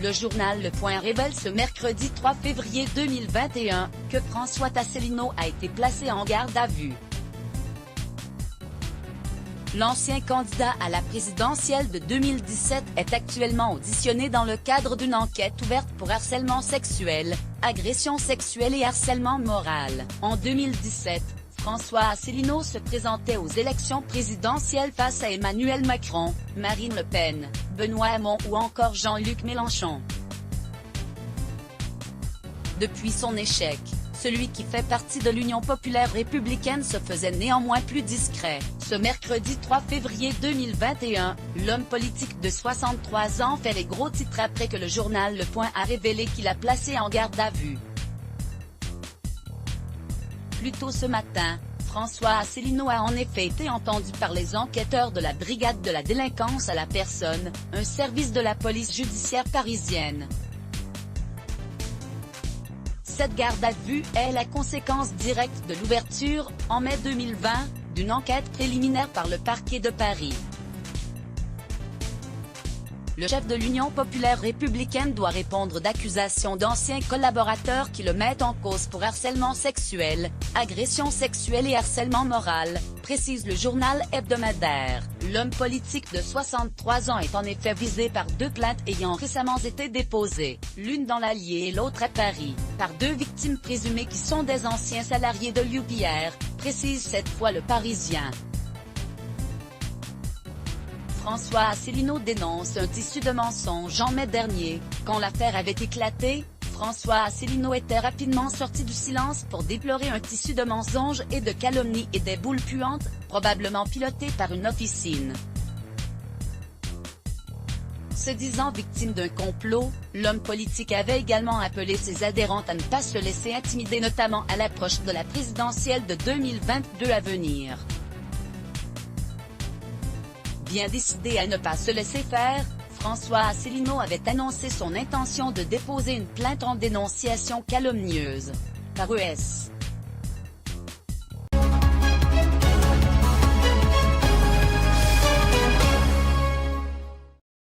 Le journal Le Point révèle ce mercredi 3 février 2021 que François Asselineau a été placé en garde à vue. L'ancien candidat à la présidentielle de 2017 est actuellement auditionné dans le cadre d'une enquête ouverte pour harcèlement sexuel, agression sexuelle et harcèlement moral. En 2017, François Asselineau se présentait aux élections présidentielles face à Emmanuel Macron, Marine Le Pen, Benoît Hamon ou encore Jean-Luc Mélenchon. Depuis son échec, celui qui fait partie de l'Union populaire républicaine se faisait néanmoins plus discret. Ce mercredi 3 février 2021, l'homme politique de 63 ans fait les gros titres après que le journal Le Point a révélé qu'il a placé en garde à vue. Plus tôt ce matin, François Asselineau a en effet été entendu par les enquêteurs de la Brigade de la délinquance à la personne, un service de la police judiciaire parisienne. Cette garde à vue est la conséquence directe de l'ouverture, en mai 2020, d'une enquête préliminaire par le parquet de Paris. Le chef de l'Union populaire républicaine doit répondre d'accusations d'anciens collaborateurs qui le mettent en cause pour harcèlement sexuel, agression sexuelle et harcèlement moral, précise le journal hebdomadaire. L'homme politique de 63 ans est en effet visé par deux plaintes ayant récemment été déposées, l'une dans l'Allier et l'autre à Paris, par deux victimes présumées qui sont des anciens salariés de l'UPR, précise cette fois le Parisien. François Asselineau dénonce un tissu de mensonges en mai dernier. Quand l'affaire avait éclaté, François Asselineau était rapidement sorti du silence pour déplorer un tissu de mensonges et de calomnies et des boules puantes, probablement pilotées par une officine. Se disant victime d'un complot, l'homme politique avait également appelé ses adhérentes à ne pas se laisser intimider, notamment à l'approche de la présidentielle de 2022 à venir. Bien décidé à ne pas se laisser faire, François Asselineau avait annoncé son intention de déposer une plainte en dénonciation calomnieuse. Par ES.